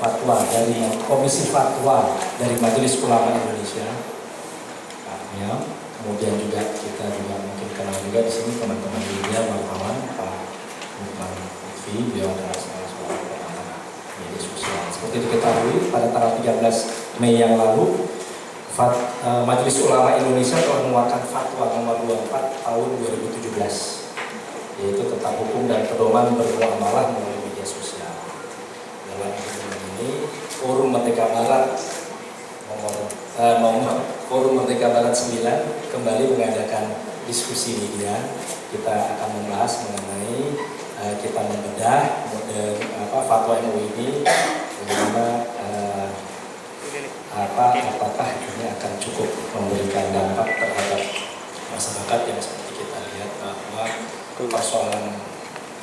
fatwa dari Komisi Fatwa dari Majelis Ulama Indonesia. Ya. Kemudian juga kita juga mungkin kenal juga di sini teman-teman media wartawan Pak Lukman Lutfi, beliau adalah salah seorang pengamat media sosial. Seperti diketahui pada tanggal 13 Mei yang lalu Majelis Ulama Indonesia telah mengeluarkan fatwa nomor 24 tahun 2017, yaitu tentang hukum dan pedoman bermuamalah melalui media sosial. Dalam dokumen ini, Forum Merdeka Barat Forum Merdeka Barat 9 kembali mengadakan diskusi media. Kita akan membahas mengenai kita membedah fatwa MUI ini, bagaimana apakah ini akan cukup memberikan dampak terhadap masyarakat yang seperti kita lihat bahwa persoalan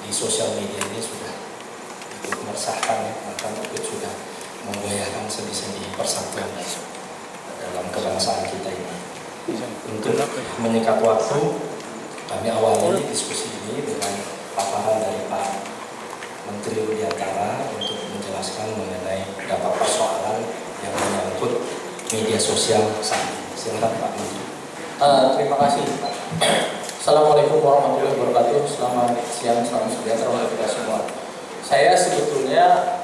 di sosial media ini sudah cukup meresahkan, bahkan sudah membahayakan sendi-sendi persatuan dalam kebangsaan kita ini. Untuk menyingkat waktu, kami awali diskusi ini dengan paparan dari Pak Menteri Rudiantara untuk menjelaskan mengenai beberapa persoalan yang menyangkut media sosial saat ini. Silakan Pak Menteri. Terima kasih Pak. Assalamualaikum warahmatullahi wabarakatuh. Selamat siang, selamat sejahtera untuk kita semua. Saya sebetulnya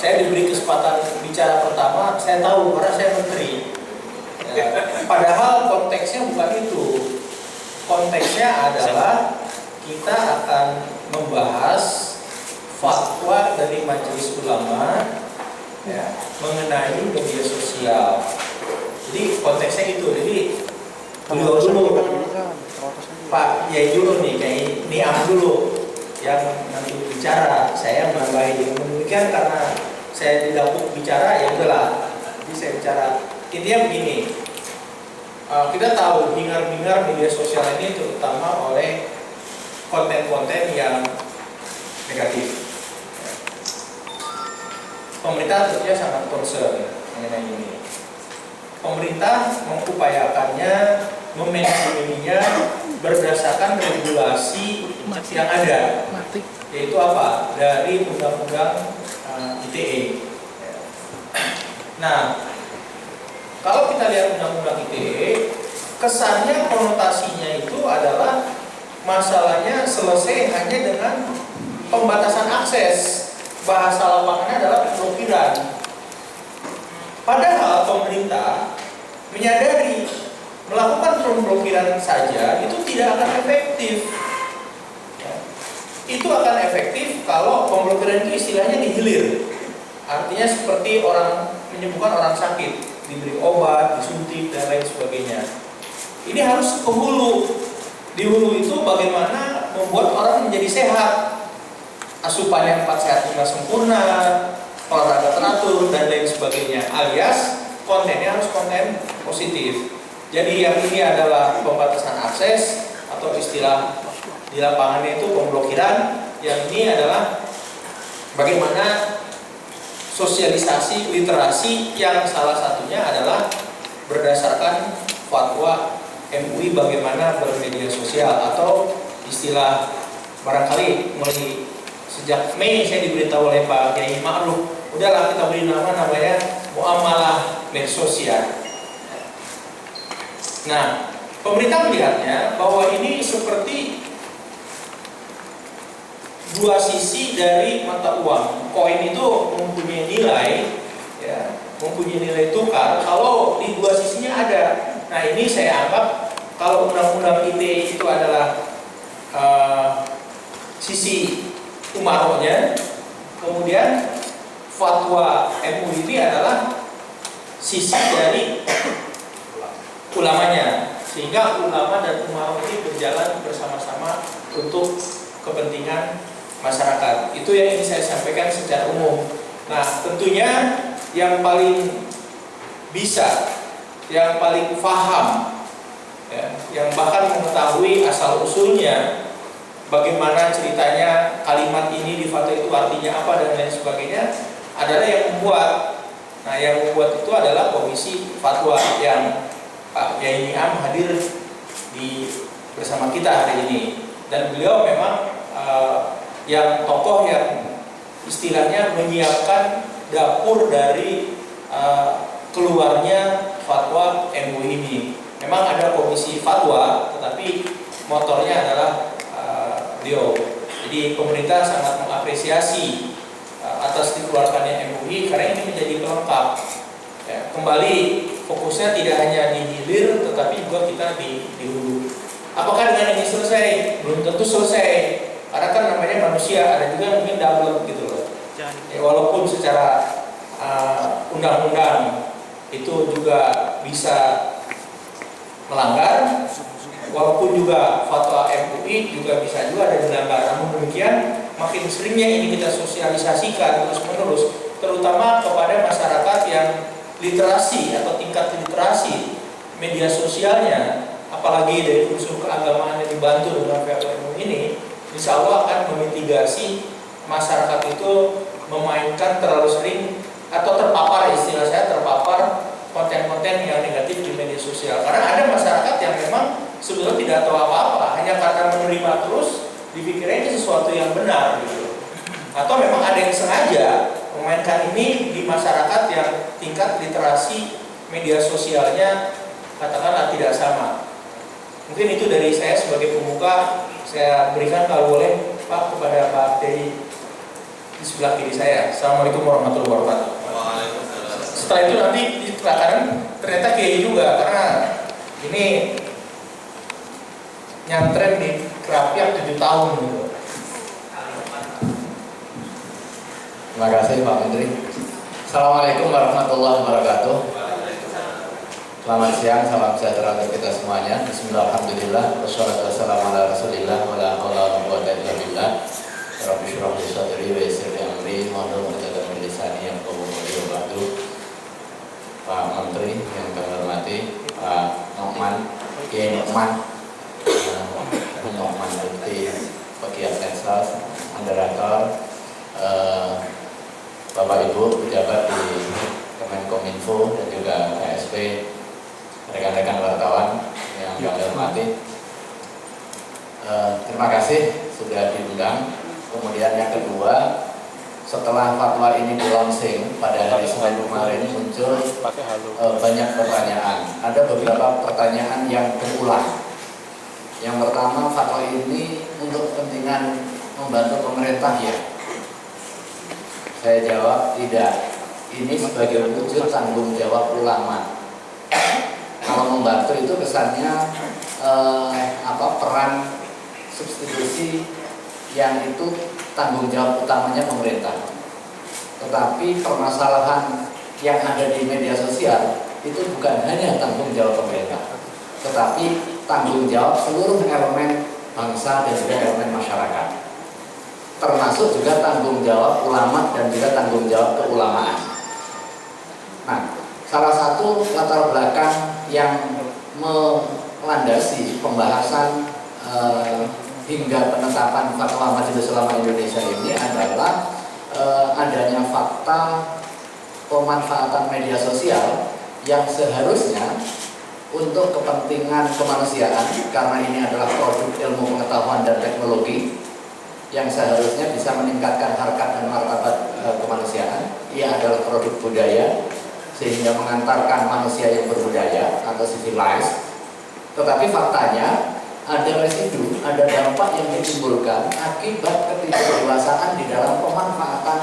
diberi kesempatan bicara pertama, saya tahu karena saya menteri. Ya, padahal konteksnya bukan itu. Konteksnya adalah kita akan membahas fatwa dari Majelis Ulama ya, mengenai media sosial. Jadi konteksnya itu. Jadi beliau dulu Pak Yai dulu nih, kayak Niam dulu yang nanti bicara. Saya menambahi dengan demikian karena saya tidak bicara, ya udahlah. Jadi saya bicara. Intinya begini, kita tahu hingar-bingar media sosial ini terutama oleh konten-konten yang negatif. Pemerintah tentunya sangat concern mengenai ini. Pemerintah mengupayakannya, memanajemennya berdasarkan regulasi yang ada, yaitu apa? Dari Undang-Undang ITE. Nah, kalau kita lihat Undang-Undang ITE, kesannya konotasinya itu adalah masalahnya selesai hanya dengan pembatasan akses. Bahasa lapangannya adalah pemblokiran. Padahal pemerintah menyadari melakukan pemblokiran saja itu tidak akan efektif. Itu akan efektif kalau pemblokiran itu istilahnya dihilir. Artinya seperti orang menyembuhkan orang sakit, diberi obat, disuntik dan lain sebagainya. Ini harus ke hulu. Di hulu itu bagaimana membuat orang menjadi sehat. Asupannya 4 sehat 5 sempurna, olahraga teratur dan lain sebagainya, alias kontennya harus konten positif. Jadi yang ini adalah pembatasan akses atau istilah di lapangannya itu pemblokiran. Yang ini adalah bagaimana sosialisasi literasi yang salah satunya adalah berdasarkan fatwa MUI bagaimana bermedia sosial, atau istilah barangkali mulai sejak Mei saya diberitahu oleh Pak Kiai Ma'ruf, udahlah kita beri namanya muamalah medsosial. Nah, pemerintah melihatnya bahwa ini seperti dua sisi dari mata uang. Koin itu mempunyai nilai, ya, mempunyai nilai tukar kalau di dua sisinya ada. Nah, ini saya anggap kalau undang-undang ITE itu adalah sisi umarohnya, kemudian fatwa MUI ini adalah sisi dari ulamanya, sehingga ulama dan umaroh ini berjalan bersama-sama untuk kepentingan masyarakat. Itu yang ingin saya sampaikan secara umum. Nah, tentunya yang paling bisa, yang paling paham, ya, yang bahkan mengetahui asal usulnya, bagaimana ceritanya kalimat ini di fatwa itu artinya apa dan lain sebagainya, adalah yang membuat. Nah, yang membuat itu adalah Komisi Fatwa yang Pak Yai Niam hadir bersama kita hari ini. Dan beliau memang yang tokoh yang istilahnya menyiapkan dapur dari keluarnya fatwa MUI ini. Memang ada komisi fatwa, tetapi motornya adalah beliau. Jadi pemerintah sangat mengapresiasi atas dikeluarkannya MUI karena ini menjadi pelengkap. Ya, kembali fokusnya tidak hanya di hilir, tetapi juga kita di hulu. Apakah dengan ini selesai? Belum tentu selesai. Karena kan namanya manusia, ada juga mungkin double gitu loh. Ya, walaupun secara undang-undang itu juga bisa melanggar, walaupun juga fatwa MUI juga bisa juga ada dilanggar. Namun demikian, makin seringnya ini kita sosialisasikan terus-menerus, terutama kepada masyarakat yang literasi atau tingkat literasi media sosialnya, apalagi dari unsur keagamaan yang dibantu dengan PLMU ini, insya Allah akan memitigasi masyarakat itu memainkan terlalu sering atau terpapar, istilah saya terpapar konten-konten yang negatif di media sosial. Karena ada masyarakat yang memang sebetulnya tidak tahu apa-apa, hanya karena menerima terus dipikirnya ini sesuatu yang benar gitu. Atau memang ada yang sengaja memainkan ini di masyarakat yang tingkat literasi media sosialnya katakanlah tidak sama. Mungkin itu dari saya sebagai pembuka. Saya berikan kalau boleh Pak kepada Pak Teddy di sebelah kiri saya. Assalamualaikum warahmatullahi wabarakatuh. Setelah itu nanti di sebelah kanan ternyata kiai juga, karena ini nyantren di Kerapiak 7 tahun gitu. Terima kasih Pak Menteri. Assalamualaikum warahmatullahi wabarakatuh. Selamat siang, salam sejahtera untuk kita semuanya. Bismillahirrahmanirrahim. Wassalatu wassalamu ala Rasulillah wa la haula wa la quwwata illa billah. Rabbi shrah li sadri wa yassir li amri wahlul 'uqdatam min lisani yafqahu qawli wa ba'du. Pak Menteri yang kami hormati, Pak Nokman, Kiai Nokman, Nokman Lutfi, Pegiat Mensos, moderator, Bapak Ibu pejabat di Kemenkominfo dan juga KSP, rekan-rekan wartawan yang kami hormati, terima kasih sudah diundang. Kemudian yang kedua, setelah fatwa ini di-launching pada hari Senin kemarin muncul banyak pertanyaan. Ada beberapa pertanyaan yang berulang. Yang pertama, fatwa ini untuk kepentingan membantu pemerintah ya? Saya jawab tidak. Ini sebagai wujud tanggung jawab ulama. Kalau membantu itu kesannya peran substitusi yang itu tanggung jawab utamanya pemerintah. Tetapi permasalahan yang ada di media sosial itu bukan hanya tanggung jawab pemerintah, tetapi tanggung jawab seluruh elemen bangsa dan juga elemen masyarakat. Termasuk juga tanggung jawab ulama dan juga tanggung jawab keulamaan. Nah, salah satu latar belakang yang melandasi pembahasan hingga penetapan fatwa Majelis Ulama Indonesia ini adalah adanya fakta pemanfaatan media sosial yang seharusnya untuk kepentingan kemanusiaan, karena ini adalah produk ilmu pengetahuan dan teknologi yang seharusnya bisa meningkatkan harkat dan martabat kemanusiaan. Ia adalah produk budaya sehingga mengantarkan manusia yang berbudaya atau civilized. Tetapi faktanya ada residu, ada dampak yang ditimbulkan akibat ketidakdewasaan di dalam pemanfaatan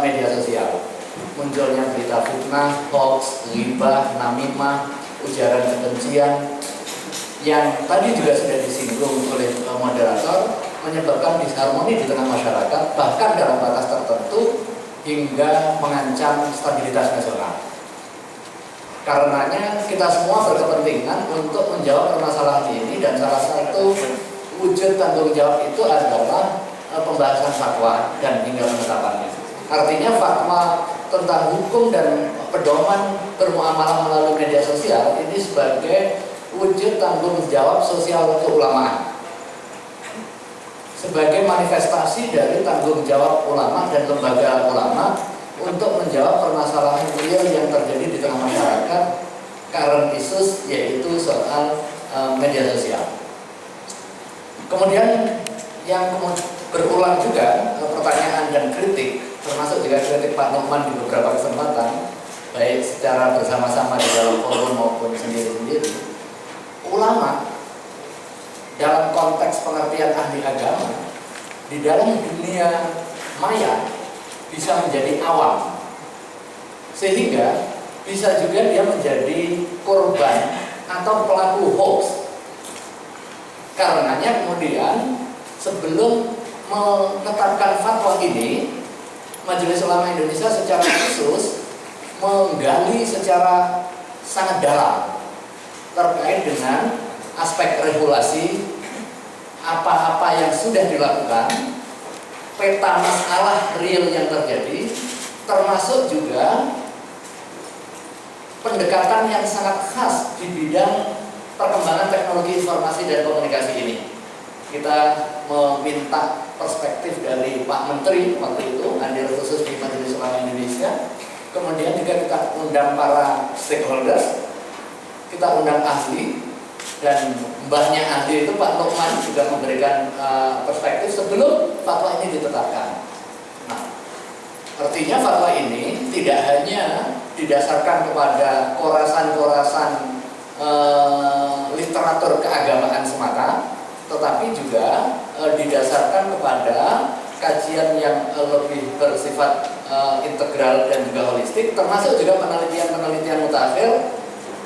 media sosial. Munculnya berita fitnah, hoax, ghibah, namimah, ujaran kebencian yang tadi juga sudah disinggung oleh moderator, menyebabkan disharmoni di tengah masyarakat, bahkan dalam batas tertentu hingga mengancam stabilitas nasional. Karenanya kita semua berkepentingan untuk menjawab permasalahan ini, dan salah satu wujud tanggung jawab itu adalah pembahasan fatwa dan hingga penetapannya. Artinya fatwa tentang hukum dan pedoman bermuamalah melalui media sosial ini sebagai wujud tanggung jawab sosial keulamaan, sebagai manifestasi dari tanggung jawab ulama dan lembaga ulama untuk menjawab permasalahan real yang terjadi di tengah masyarakat, current issues, yaitu soal media sosial. Kemudian yang berulang juga pertanyaan dan kritik termasuk juga kritik Pak Nukman di beberapa kesempatan, baik secara bersama-sama di dalam forum maupun sendiri-sendiri, ulama dalam konteks pengertian ahli agama di dalam dunia maya bisa menjadi awam, sehingga bisa juga dia menjadi korban atau pelaku hoax. Karenanya kemudian sebelum menetapkan fatwa ini, Majelis Ulama Indonesia secara khusus menggali secara sangat dalam terkait dengan aspek regulasi, apa-apa yang sudah dilakukan, peta masalah real yang terjadi, termasuk juga pendekatan yang sangat khas di bidang perkembangan teknologi informasi dan komunikasi ini. Kita meminta perspektif dari Pak Menteri waktu itu, hadir khusus di Majelis Ulama Indonesia. Kemudian juga kita undang para stakeholders, kita undang ahli, dan mbahnya ahli itu Pak Nukman juga memberikan perspektif sebelum fatwa ini ditetapkan. Nah, artinya fatwa ini tidak hanya didasarkan kepada korasan-korasan literatur keagamaan semata, tetapi juga didasarkan kepada kajian yang lebih bersifat integral dan juga holistik, termasuk juga penelitian-penelitian mutakhir,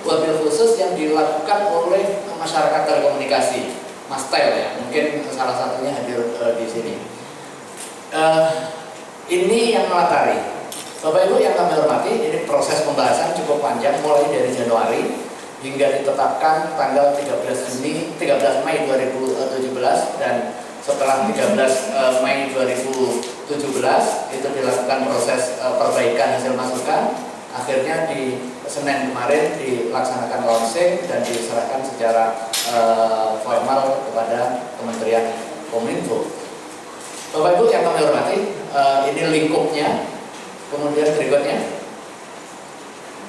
wabil khusus yang dilakukan oleh masyarakat telekomunikasi, Mas Tel ya, mungkin salah satunya hadir di sini. Ini yang melatari. Bapak Ibu yang kami hormati, ini proses pembahasan cukup panjang mulai dari Januari hingga ditetapkan tanggal 13 Mei 2017, dan setelah 13 Mei 2017 itu dilakukan proses perbaikan hasil masukan. Akhirnya di Senin kemarin dilaksanakan launching dan diserahkan secara formal kepada Kementerian Kominfo. Bapak Ibu yang kami hormati, ini lingkupnya. Kemudian berikutnya,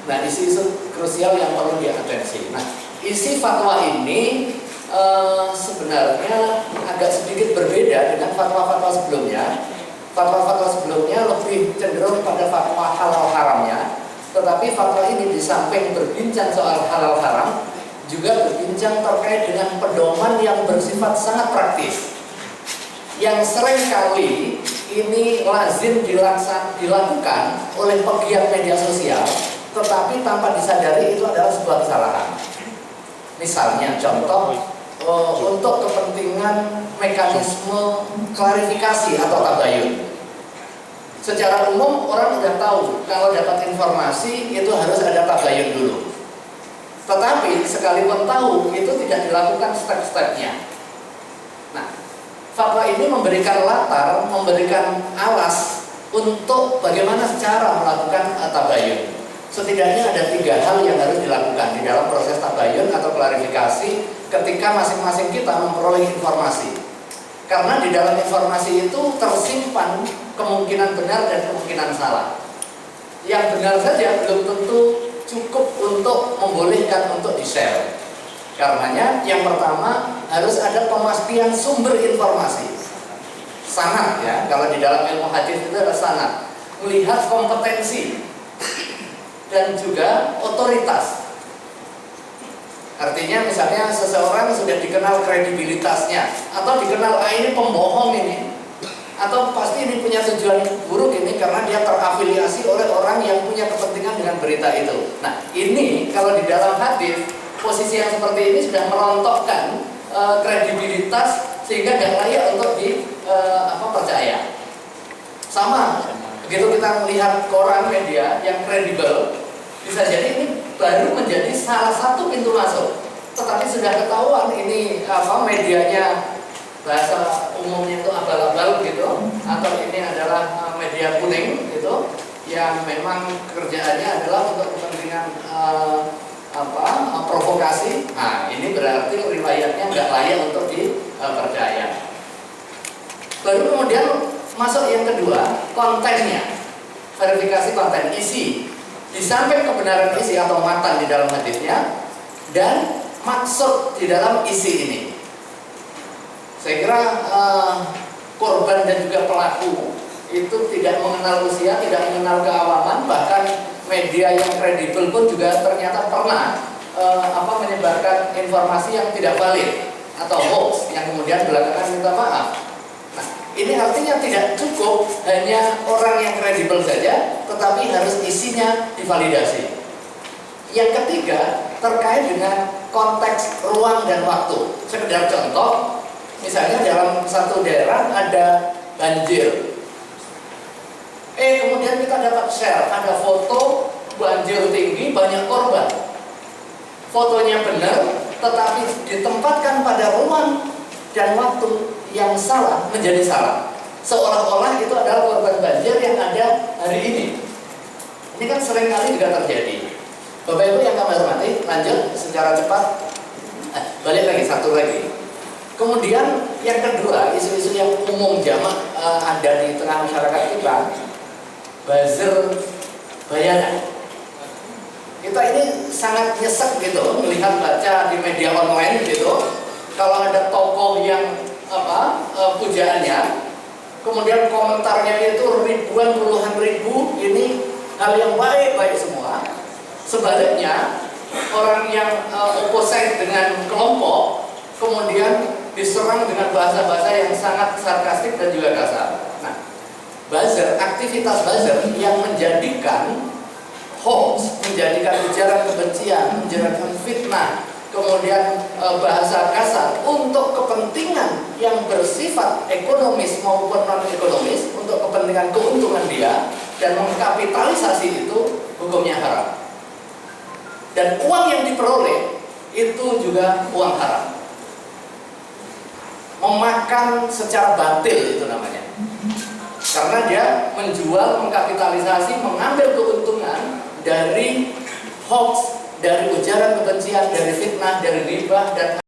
nah isu-isu krusial yang perlu diatensi. Nah, isi fatwa ini sebenarnya agak sedikit berbeda dengan fatwa-fatwa sebelumnya. Fatwa-fatwa sebelumnya lebih cenderung pada fatwa halal haramnya, tetapi fatwa ini di samping berbincang soal halal haram, juga berbincang terkait dengan pedoman yang bersifat sangat praktis, yang seringkali ini lazim dilakukan oleh pegiat media sosial, tetapi tanpa disadari itu adalah sebuah kesalahan. Misalnya contoh, untuk kepentingan mekanisme klarifikasi atau tabayun. Secara umum orang sudah tahu kalau dapat informasi itu harus ada tabayun dulu. Tetapi sekalipun tahu itu tidak dilakukan step-stepnya. Nah, fatwa ini memberikan latar, memberikan alas untuk bagaimana cara melakukan tabayun. Setidaknya ada 3 hal yang harus dilakukan di dalam proses tabayun atau klarifikasi ketika masing-masing kita memperoleh informasi. Karena di dalam informasi itu tersimpan kemungkinan benar dan kemungkinan salah. Yang benar saja belum tentu cukup untuk membolehkan untuk di-share. Karenanya yang pertama harus ada pemastian sumber informasi. Sanad ya, kalau di dalam ilmu hadis itu ada sanad. Melihat kompetensi dan juga otoritas. Artinya misalnya seseorang sudah dikenal kredibilitasnya, atau dikenal ini pembohong ini, atau pasti ini punya tujuan buruk ini karena dia terafiliasi oleh orang yang punya kepentingan dengan berita itu. Nah ini kalau di dalam hadis, posisi yang seperti ini sudah merontokkan kredibilitas sehingga tidak layak untuk dipercaya. Sama, begitu kita melihat koran media yang kredibel, bisa jadi ini baru menjadi salah satu pintu masuk. Tetapi sudah ketahuan ini medianya bahasa umumnya itu abal-abal gitu, atau ini adalah media kuning gitu, yang memang kerjaannya adalah untuk kepentingan provokasi. Nah ini berarti riwayatnya nggak layak untuk dipercaya. Baru kemudian masuk yang kedua, kontennya, verifikasi konten, isi. Di samping kebenaran isi atau matan di dalam hadisnya dan maksud di dalam isi ini. Saya kira korban dan juga pelaku itu tidak mengenal usia, tidak mengenal keawaman, bahkan media yang kredibel pun juga ternyata pernah menyebarkan informasi yang tidak valid atau hoax yang kemudian belakangan minta maaf. Nah, ini artinya tidak cukup hanya orang yang kredibel saja, tetapi harus isinya divalidasi. Yang ketiga, terkait dengan konteks ruang dan waktu. Sekedar contoh, misalnya dalam satu daerah ada banjir. Kemudian kita dapat share, ada foto banjir tinggi, banyak korban. Fotonya benar, tetapi ditempatkan pada ruang dan waktu yang salah menjadi salah. Seolah-olah itu adalah korban banjir yang ada hari ini. Ini kan seringkali juga terjadi. Bapak Ibu yang kami hormati, lanjut secara cepat. Balik lagi, satu lagi. Kemudian yang kedua, isu-isu yang umum jamak ada di tengah masyarakat kita, buzzer bayaran. Kita ini sangat nyesek gitu melihat baca di media online gitu. Kalau ada tokoh yang pujaannya, kemudian komentarnya itu ribuan puluhan ribu, ini hal yang baik-baik semua. Sebaliknya orang yang opposite dengan kelompok kemudian diserang dengan bahasa-bahasa yang sangat sarkastik dan juga kasar. Nah, buzzer, aktivitas buzzer yang menjadikan hoax, menjadikan ujaran kebencian, menjadikan fitnah, kemudian bahasa kasar untuk kepentingan yang bersifat ekonomis maupun non-ekonomis, untuk kepentingan keuntungan dia dan mengkapitalisasi itu, hukumnya haram. Dan uang yang diperoleh itu juga uang haram. Memakan secara batil itu namanya. Karena dia menjual, mengkapitalisasi, mengambil keuntungan dari hoax, dari ujaran kebencian, dari fitnah, dari ghibah dan